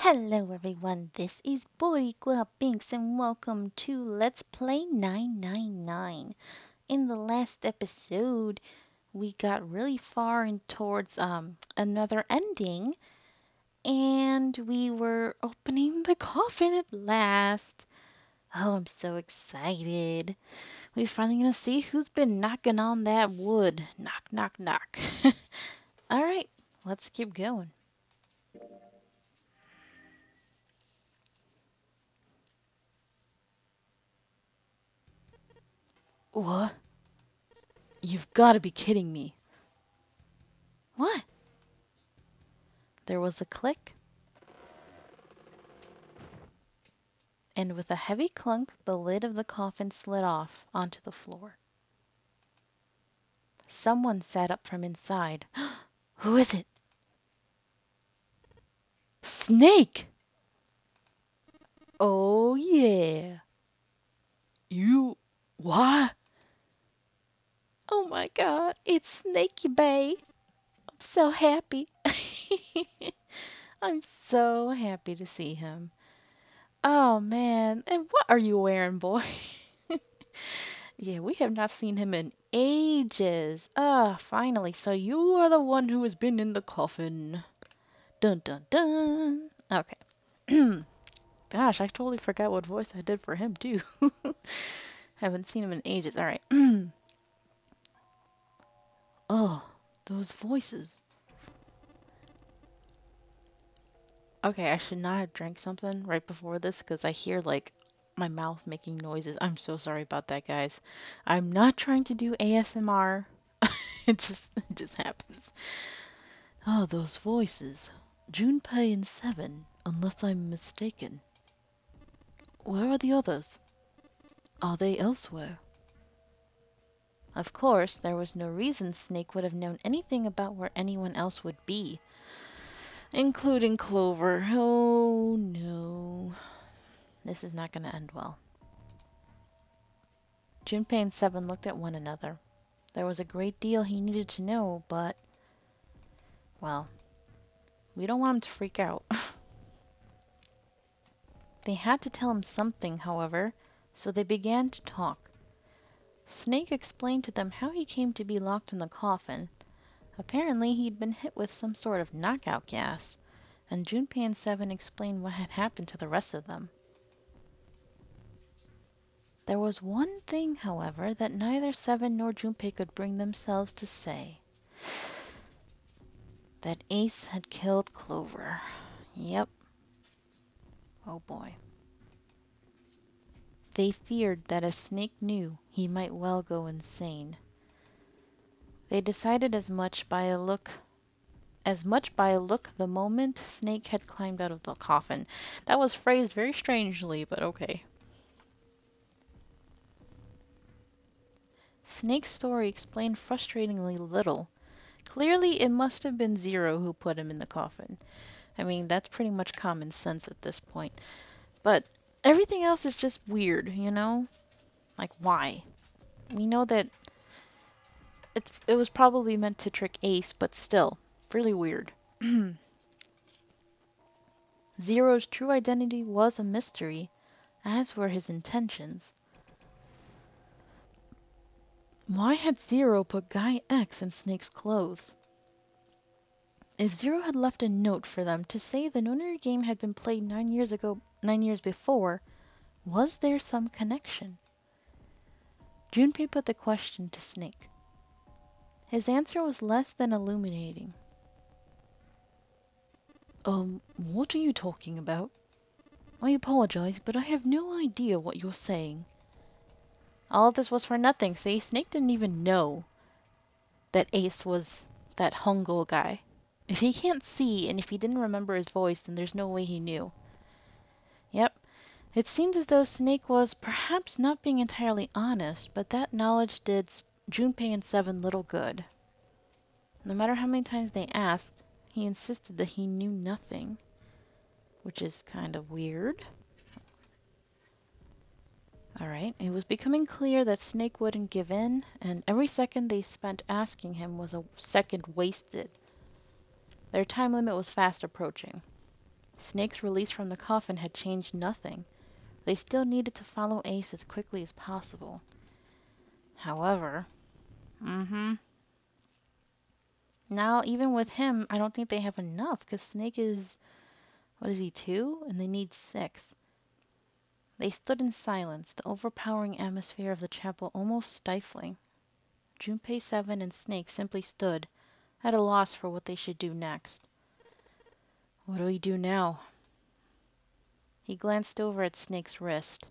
Hello everyone, this is Boricua Binks and welcome to Let's Play 999. In the last episode, we got really far in towards another ending and we were opening the coffin at last. Oh, I'm so excited. We're finally gonna see who's been knocking on that wood. Knock, knock, knock. Alright, let's keep going. What? You've got to be kidding me. What? There was a click, and with a heavy clunk, the lid of the coffin slid off onto the floor. Someone sat up from inside. Who is it? Snake! Oh, yeah. You... What? Oh my god, it's Snakey Bay. I'm so happy. I'm so happy to see him. Oh man, and what are you wearing, boy? Yeah, we have not seen him in ages. Ah, finally. So you are the one who has been in the coffin. Dun dun dun. Okay. Gosh, I totally forgot what voice I did for him too. Haven't seen him in ages. All right. Oh, those voices. Okay, I should not have drank something right before this because I hear like my mouth making noises. I'm so sorry about that, guys. I'm not trying to do ASMR. It just happens. Oh, those voices. Junpei and Seven, unless I'm mistaken. Where are the others? Are they elsewhere? Of course, there was no reason Snake would have known anything about where anyone else would be, including Clover. Oh no. This is not going to end well. Junpei and Seven looked at one another. There was a great deal he needed to know, but, well, we don't want him to freak out. They had to tell him something, however, so they began to talk. Snake explained to them how he came to be locked in the coffin. Apparently, he'd been hit with some sort of knockout gas, and Junpei and Seven explained what had happened to the rest of them. There was one thing, however, that neither Seven nor Junpei could bring themselves to say. That Ace had killed Clover. Yep. Oh boy. They feared that if Snake knew, he might well go insane. They decided as much by a look the moment Snake had climbed out of the coffin. That was phrased very strangely, but okay. Snake's story explained frustratingly little. Clearly, it must have been Zero who put him in the coffin. I mean, that's pretty much common sense at this point. But everything else is just weird, you know? Like, why? We know that it was probably meant to trick Ace, but still, really weird. Zero's true identity was a mystery, as were his intentions. Why had Zero put Guy X in Snake's clothes? If Zero had left a note for them to say the Nonary game had been played 9 years before, was there some connection? Junpei put the question to Snake. His answer was less than illuminating. What are you talking about? I apologize, but I have no idea what you're saying. All of this was for nothing. See, Snake didn't even know that Ace was that Hongul guy. If he can't see and if he didn't remember his voice, then there's no way he knew. Yep. It seemed as though Snake was perhaps not being entirely honest, but that knowledge did Junpei and Seven little good. No matter how many times they asked, he insisted that he knew nothing, which is kind of weird. Alright, it was becoming clear that Snake wouldn't give in, and every second they spent asking him was a second wasted. Their time limit was fast approaching. Snake's release from the coffin had changed nothing. They still needed to follow Ace as quickly as possible. However, now even with him, I don't think they have enough because Snake is, what is he, 2? And they need 6. They stood in silence, the overpowering atmosphere of the chapel almost stifling. Junpei, Seven, and Snake simply stood, at a loss for what they should do next. What do we do now? He glanced over at Snake's wrist.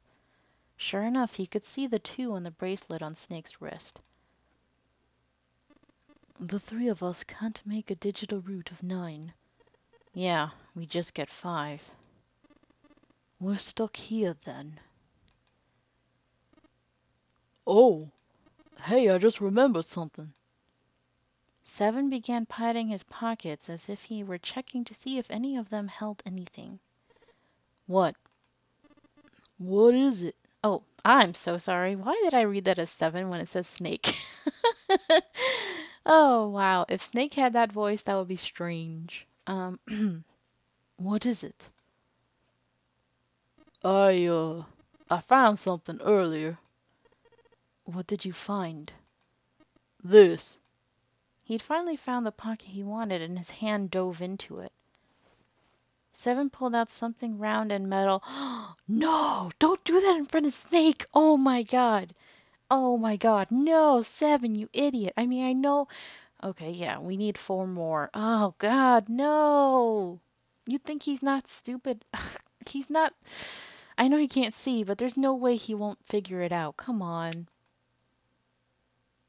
Sure enough, he could see the 2 on the bracelet on Snake's wrist. The 3 of us can't make a digital route of 9. Yeah, we just get 5. We're stuck here then. Oh, hey, I just remembered something. Seven began patting his pockets as if he were checking to see if any of them held anything. What? What is it? Oh, I'm so sorry. Why did I read that as 7 when it says Snake? Oh, wow. If Snake had that voice, that would be strange. What is it? I found something earlier. What did you find? This. He'd finally found the pocket he wanted, and his hand dove into it. Seven pulled out something round and metal. No! Don't do that in front of Snake! Oh my god! Oh my god! No! Seven, you idiot! I mean, I know. Okay, yeah, we need 4 more. Oh god, no! You think he's not stupid? He's not. I know he can't see, but there's no way he won't figure it out. Come on.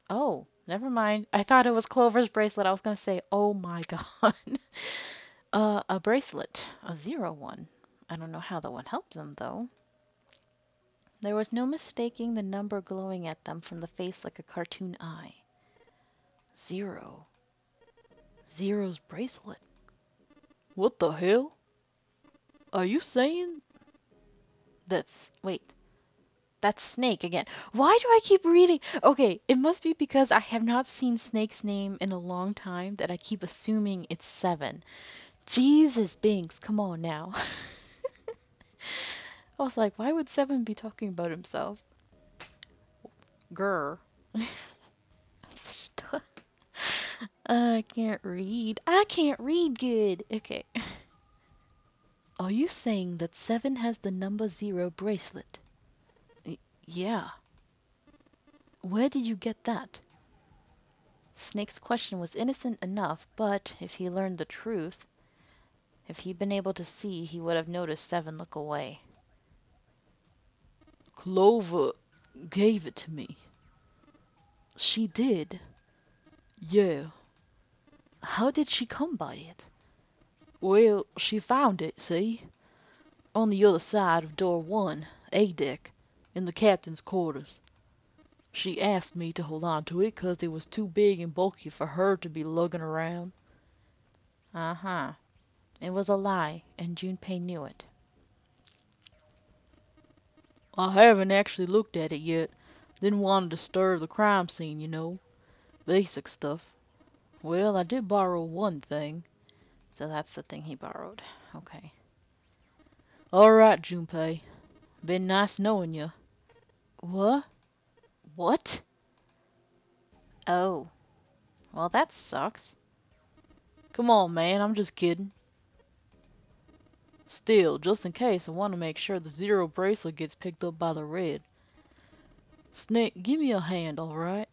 Oh, never mind. I thought it was Clover's bracelet. I was gonna say, oh my god. A bracelet. A 0 one. I don't know how that one helped them, though. There was no mistaking the number glowing at them from the face like a cartoon eye. 0. Zero's bracelet. What the hell? Are you saying? Wait. That's Snake again. Why do I keep reading? Okay, it must be because I have not seen Snake's name in a long time that I keep assuming it's 7. Jesus Binks, come on now. I was like, why would 7 be talking about himself? Grr. I can't read. I can't read good. Okay. Are you saying that 7 has the number 0 bracelet? Yeah. Where did you get that? Snake's question was innocent enough, but if he learned the truth, if he'd been able to see, he would have noticed 7 look away. Clover gave it to me. She did? Yeah. How did she come by it? Well, she found it, see? On the other side of door 1, A deck, in the captain's quarters. She asked me to hold on to it 'cause it was too big and bulky for her to be lugging around. Uh-huh. It was a lie, and Junpei knew it. I haven't actually looked at it yet. Didn't want to disturb the crime scene, you know. Basic stuff. Well, I did borrow one thing. So that's the thing he borrowed. Okay. Alright, Junpei. Been nice knowing you. What? What? Oh. Well, that sucks. Come on, man. I'm just kidding. Still, just in case, I want to make sure the 0 bracelet gets picked up by the red. Snake, give me a hand, alright?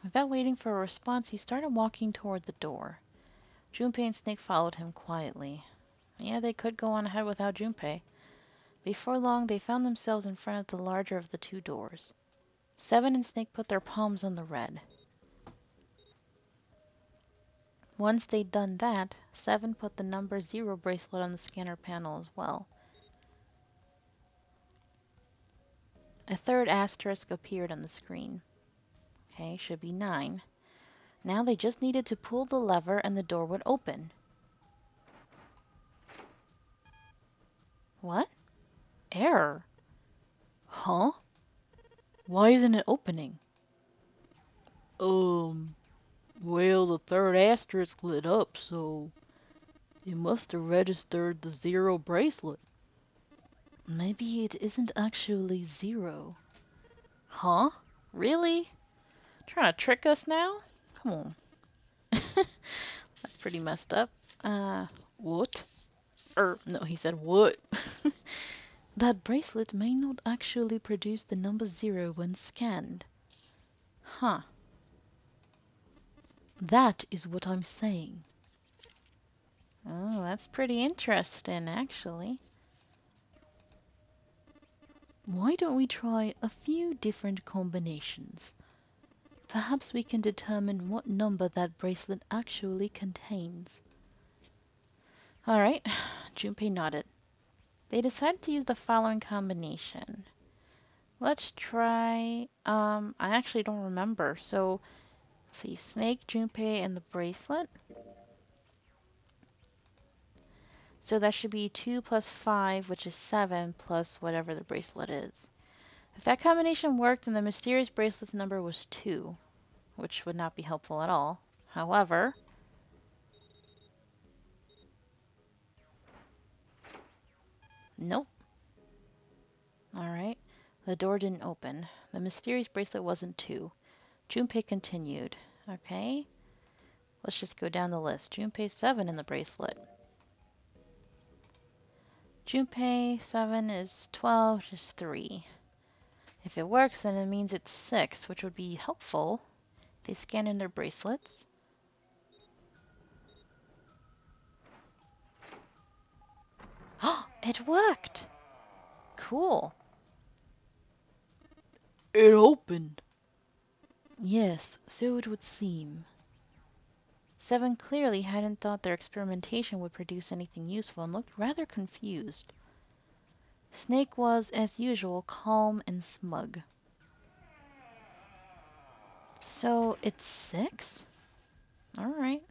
Without waiting for a response, he started walking toward the door. Junpei and Snake followed him quietly. Yeah, they could go on ahead without Junpei. Before long, they found themselves in front of the larger of the 2 doors. Seven and Snake put their palms on the red. Once they'd done that, Seven put the number 0 bracelet on the scanner panel as well. A 3rd asterisk appeared on the screen. Okay, should be 9. Now they just needed to pull the lever and the door would open. What? Error. Huh? Why isn't it opening? Well, the 3rd asterisk lit up, so... It must have registered the zero bracelet. Maybe it isn't actually zero. Huh? Really? Trying to trick us now? Come on. That's pretty messed up. What? No, he said what? That bracelet may not actually produce the number zero when scanned. Huh. That is what I'm saying. Oh, that's pretty interesting, actually. Why don't we try a few different combinations? Perhaps we can determine what number that bracelet actually contains. Alright, Junpei nodded. They decided to use the following combination. Let's try, I actually don't remember. So, let's see, Snake, Junpei, and the bracelet. So that should be 2 plus 5, which is 7, plus whatever the bracelet is. If that combination worked, then the mysterious bracelet's number was 2, which would not be helpful at all. However, nope. Alright. The door didn't open. The mysterious bracelet wasn't 2. Junpei continued. Okay. Let's just go down the list. Junpei 7 in the bracelet. Junpei 7 is 12, which is 3. If it works, then it means it's 6, which would be helpful. They scan in their bracelets. Oh, it worked! Cool. It opened. Yes, so it would seem. 7 clearly hadn't thought their experimentation would produce anything useful and looked rather confused. Snake was, as usual, calm and smug. So it's 6? Alright.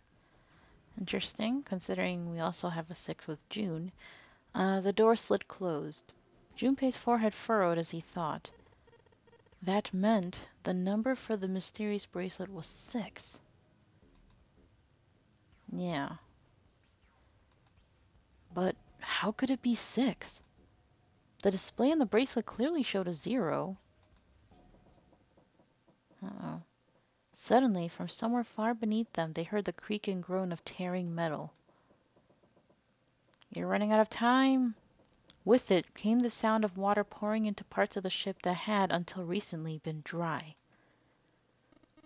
Interesting, considering we also have a 6 with June. The door slid closed. Junpei's forehead furrowed as he thought. That meant the number for the mysterious bracelet was 6. Yeah. But how could it be 6? The display on the bracelet clearly showed a 0. Uh-oh. Suddenly, from somewhere far beneath them, they heard the creak and groan of tearing metal. You're running out of time. With it came the sound of water pouring into parts of the ship that had, until recently, been dry.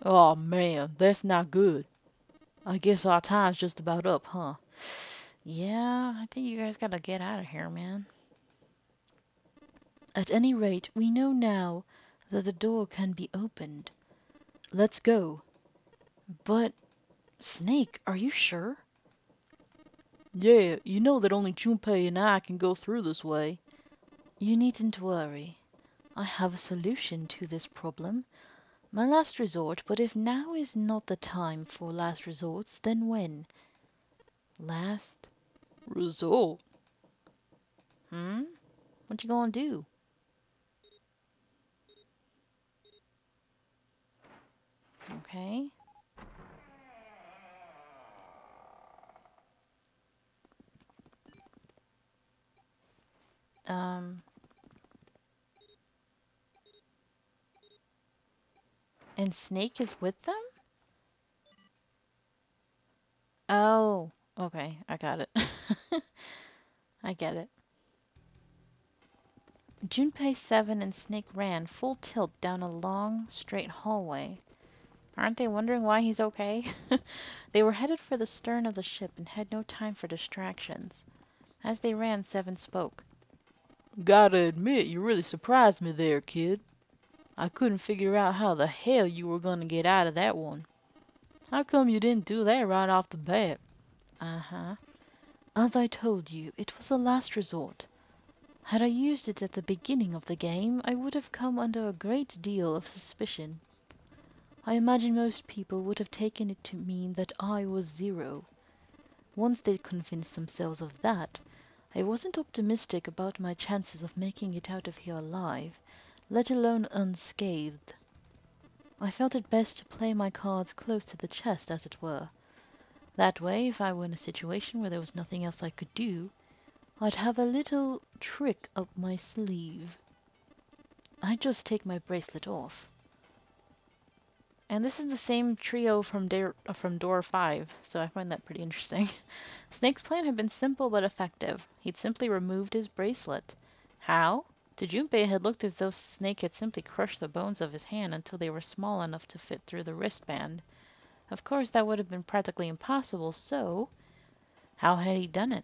Oh man, that's not good. I guess our time's just about up, huh? Yeah, I think you guys gotta get out of here, man. At any rate, we know now that the door can be opened. Let's go. But, Snake, are you sure? Yeah, you know that only Junpei and I can go through this way. You needn't worry. I have a solution to this problem. My last resort, but if now is not the time for last resorts, then when? Last resort? What you gonna do? Okay. Um, and Snake is with them? Oh, okay, I got it. I get it. Junpei 7 and Snake ran full tilt down a long, straight hallway. Aren't they wondering why he's okay? They were headed for the stern of the ship and had no time for distractions. As they ran, 7 spoke. Gotta admit, you really surprised me there, kid. I couldn't figure out how the hell you were gonna get out of that one. How come you didn't do that right off the bat? Uh-huh. As I told you, it was a last resort. Had I used it at the beginning of the game, I would have come under a great deal of suspicion. I imagine most people would have taken it to mean that I was zero. Once they'd convinced themselves of that, I wasn't optimistic about my chances of making it out of here alive, let alone unscathed. I felt it best to play my cards close to the chest, as it were. That way, if I were in a situation where there was nothing else I could do, I'd have a little trick up my sleeve. I'd just take my bracelet off. And this is the same trio from door 5, so I find that pretty interesting. Snake's plan had been simple but effective. He'd simply removed his bracelet. How? To Junpei, it had looked as though Snake had simply crushed the bones of his hand until they were small enough to fit through the wristband. Of course, that would have been practically impossible, so how had he done it?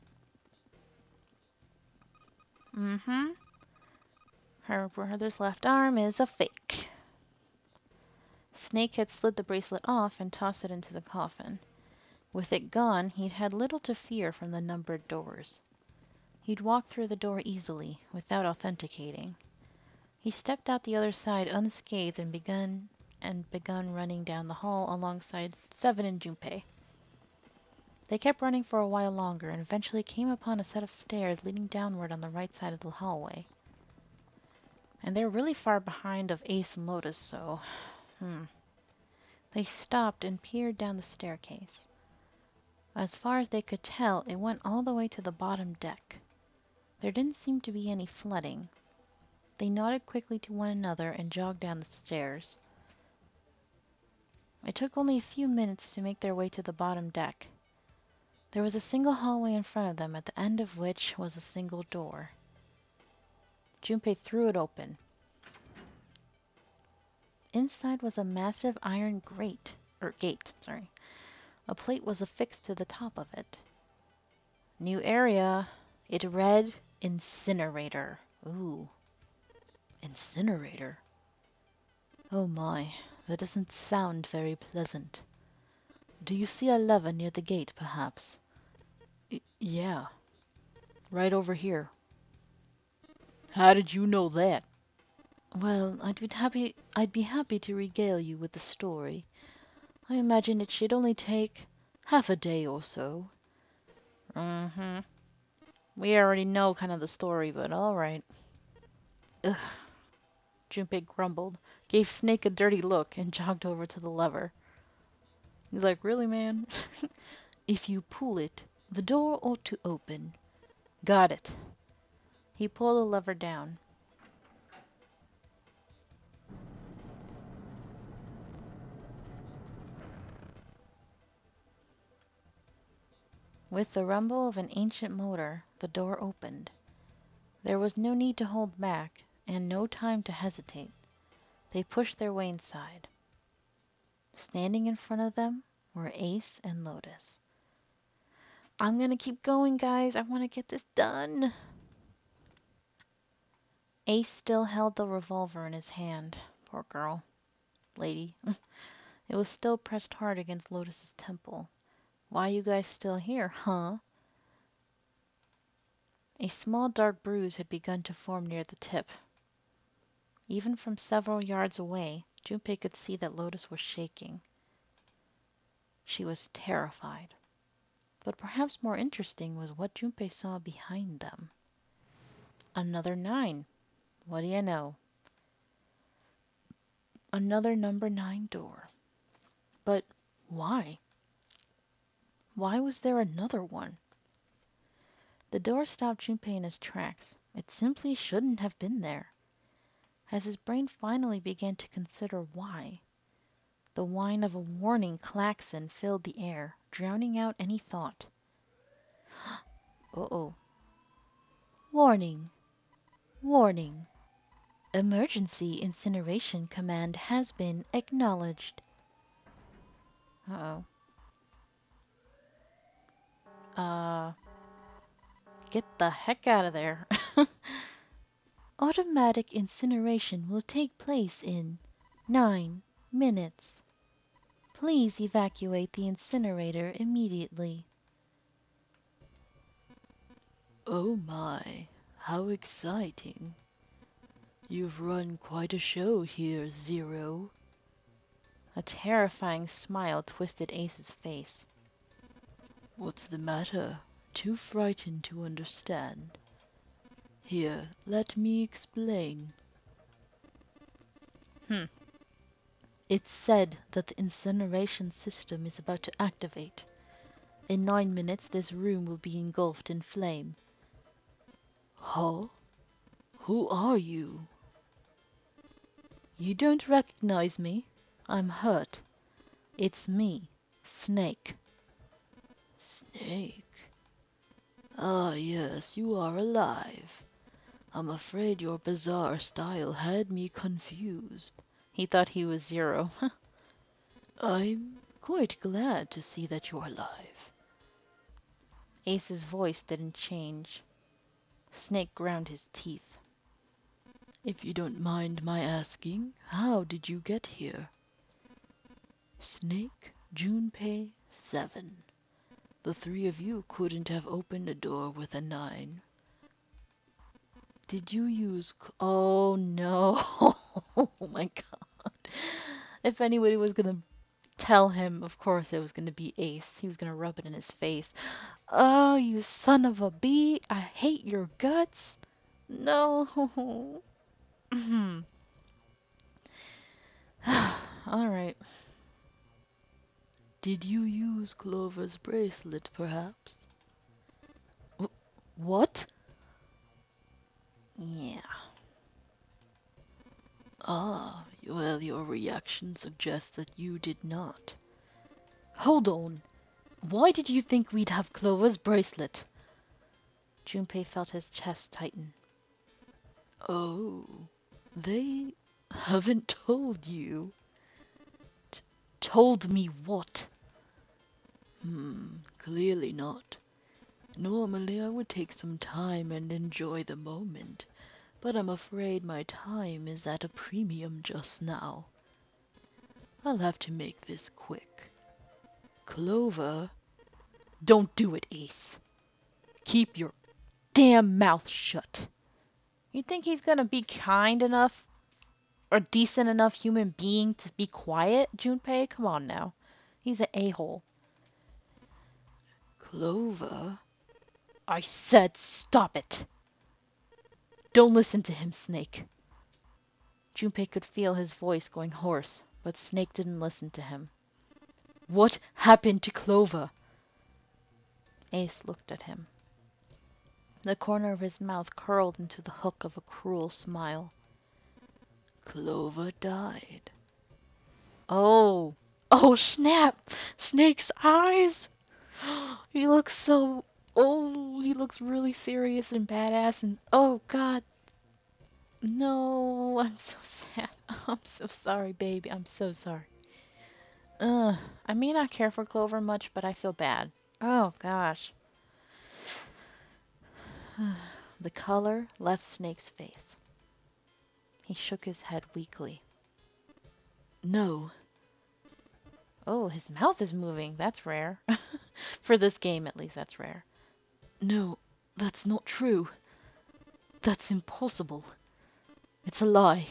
Her brother's left arm is a fake. Snake had slid the bracelet off and tossed it into the coffin. With it gone, he'd had little to fear from the numbered doors. He'd walked through the door easily, without authenticating. He stepped out the other side unscathed and begun running down the hall alongside Seven and Junpei. They kept running for a while longer and eventually came upon a set of stairs leading downward on the right side of the hallway. And they were really far behind of Ace and Lotus, so... They stopped and peered down the staircase. As far as they could tell, it went all the way to the bottom deck. There didn't seem to be any flooding. They nodded quickly to one another and jogged down the stairs. It took only a few minutes to make their way to the bottom deck. There was a single hallway in front of them, at the end of which was a single door. Junpei threw it open. Inside was a massive iron gate. A plate was affixed to the top of it. New area. It read Incinerator. Ooh. Incinerator? Oh my, that doesn't sound very pleasant. Do you see a lever near the gate, perhaps? Yeah. Right over here. How did you know that? Well, I'd be happy to regale you with the story. I imagine it should only take half a day or so. We already know kind of the story, but all right. Ugh. Junpei grumbled, gave Snake a dirty look, and jogged over to the lever. He's like, really, man? If you pull it, the door ought to open. Got it. He pulled the lever down. With the rumble of an ancient motor, the door opened. There was no need to hold back, and no time to hesitate. They pushed their way inside. Standing in front of them were Ace and Lotus. I'm gonna keep going, guys. I want to get this done. Ace still held the revolver in his hand. Poor girl. Lady. It was still pressed hard against Lotus's temple. Why you guys still here, huh? A small dark bruise had begun to form near the tip. Even from several yards away, Junpei could see that Lotus was shaking. She was terrified. But perhaps more interesting was what Junpei saw behind them. Another 9. What do you know? Another number 9 door. But why? Why was there another one? The door stopped Junpei in his tracks. It simply shouldn't have been there. As his brain finally began to consider why, the whine of a warning klaxon filled the air, drowning out any thought. Uh-oh. Warning. Warning. Emergency incineration command has been acknowledged. Uh-oh. Get the heck out of there. Automatic incineration will take place in 9 minutes. Please evacuate the incinerator immediately. Oh my, how exciting. You've run quite a show here, Zero. A terrifying smile twisted Ace's face. What's the matter? Too frightened to understand. Here, let me explain. It's said that the incineration system is about to activate. In 9 minutes, this room will be engulfed in flame. Huh? Who are you? You don't recognize me? I'm hurt. It's me, Snake. Snake? Ah, yes, you are alive. I'm afraid your bizarre style had me confused. He thought he was Zero. I'm quite glad to see that you're alive. Ace's voice didn't change. Snake ground his teeth. If you don't mind my asking, how did you get here? Snake, Junpei, 7. The three of you couldn't have opened a door with a 9. Did you use... Oh no. Oh my god. If anybody was gonna tell him, of course it was gonna be Ace. He was gonna rub it in his face. Oh, you son of a bee. I hate your guts. No. Alright. Did you use Clover's bracelet, perhaps? What? Yeah. Ah, well, your reaction suggests that you did not. Hold on. Why did you think we'd have Clover's bracelet? Junpei felt his chest tighten. Oh, they haven't told you? Told me what? Clearly not. Normally I would take some time and enjoy the moment, but I'm afraid my time is at a premium just now. I'll have to make this quick. Clover... Don't do it, Ace. Keep your damn mouth shut. You think he's gonna be kind enough or decent enough human being to be quiet, Junpei? Come on now. He's an a-hole. Clover? I said stop it. Don't listen to him, Snake. Junpei could feel his voice going hoarse, but Snake didn't listen to him. What happened to Clover? Ace looked at him. The corner of his mouth curled into the hook of a cruel smile. Clover died. Oh! Oh, snap! Snake's eyes! He looks so... Oh, he looks really serious and badass and... Oh, God. No, I'm so sad. I'm so sorry, baby. I'm so sorry. I may not care for Clover much, but I feel bad. Oh, gosh. The color left Snake's face. He shook his head weakly. No. Oh, his mouth is moving. That's rare. For this game, at least, that's rare. No, that's not true. That's impossible. It's a lie.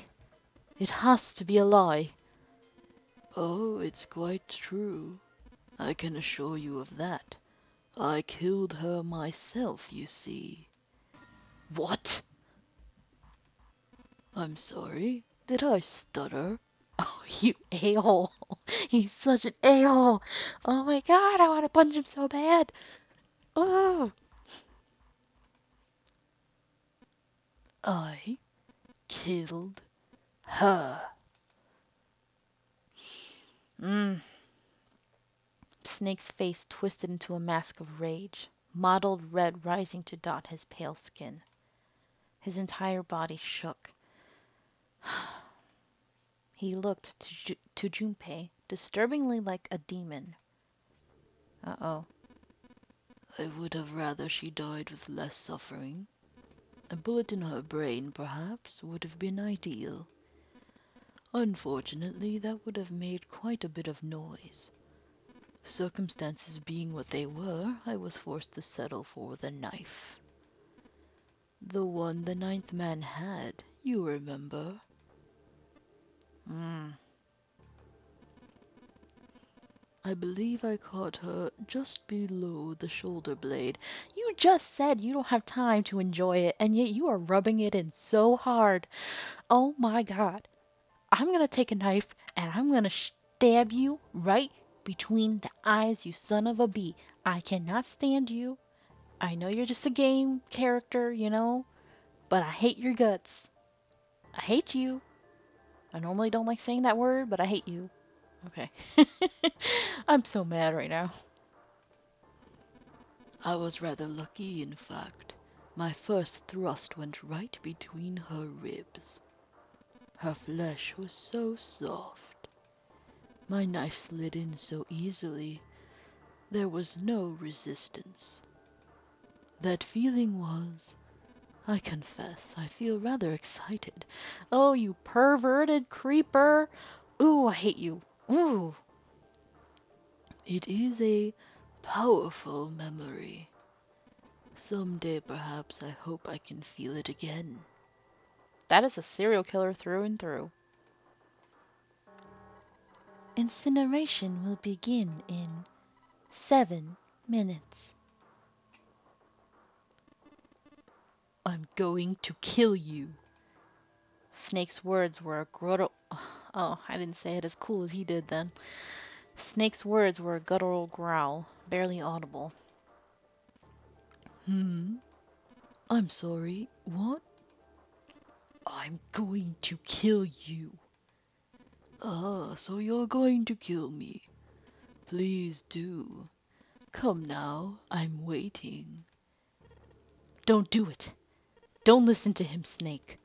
It has to be a lie. Oh, it's quite true. I can assure you of that. I killed her myself, you see. What? I'm sorry. Did I stutter? Oh, you a-hole. He's such an a-hole. Oh my god, I want to punch him so bad. Oh. I killed her. Snake's face twisted into a mask of rage, mottled red rising to dot his pale skin. His entire body shook. He looked to Junpei, disturbingly like a demon. Uh-oh. I would have rather she died with less suffering. A bullet in her brain, perhaps, would have been ideal. Unfortunately, that would have made quite a bit of noise. Circumstances being what they were, I was forced to settle for the knife. The one the ninth man had, you remember. I believe I caught her just below the shoulder blade. You just said you don't have time to enjoy it, and yet you are rubbing it in so hard. Oh my god. I'm gonna take a knife and I'm gonna stab you right between the eyes, you son of a bee. I cannot stand you. I know you're just a game character, but I hate your guts. I hate you. I normally don't like saying that word, but I hate you. Okay. I'm so mad right now. I was rather lucky, in fact. My first thrust went right between her ribs. Her flesh was so soft. My knife slid in so easily, there was no resistance. That feeling was, I confess, I feel rather excited. Oh, you perverted creeper. Ooh, I hate you. Ooh. It is a powerful memory. Someday, perhaps, I hope I can feel it again. That is a serial killer through and through. Incineration will begin in 7 minutes. I'm going to kill you. Snake's words were a guttural. Oh, I didn't say it as cool as he did then. Snake's words were a guttural growl, barely audible. Hmm? I'm sorry, what? I'm going to kill you. Ah, so you're going to kill me. Please do. Come now, I'm waiting. Don't do it. Don't listen to him, Snake.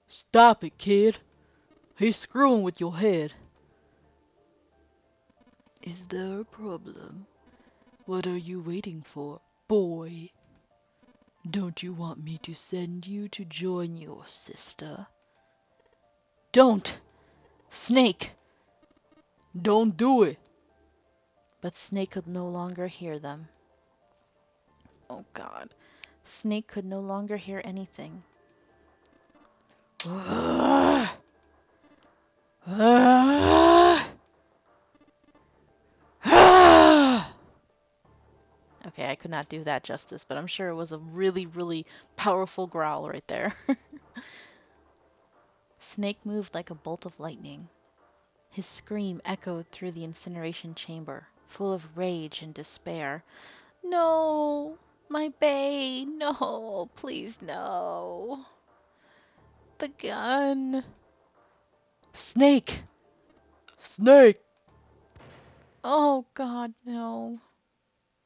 Stop it, kid. He's screwing with your head. Is there a problem? What are you waiting for, boy? Don't you want me to send you to join your sister? Don't! Snake! Don't do it! But Snake could no longer hear them. Oh god. Snake could no longer hear anything. Okay, I could not do that justice, but I'm sure it was a really, really powerful growl right there. Snake moved like a bolt of lightning. His scream echoed through the incineration chamber, full of rage and despair. No! My bae! No! Please, no! The gun! Snake! Snake! Oh god, no.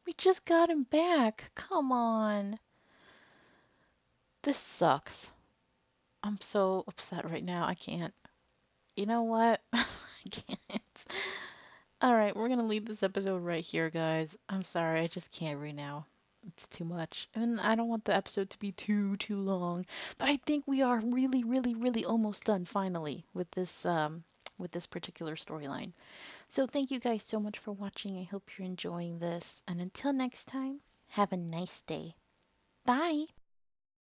We just got him back. Come on. This sucks. I'm so upset right now. I can't. You know what? I can't. Alright, we're gonna leave this episode right here, guys. I'm sorry, I just can't right now. It's too much. And I don't want the episode to be too long. But I think we are really, really, really almost done finally with this particular storyline. So thank you guys so much for watching. I hope you're enjoying this. And until next time, have a nice day. Bye.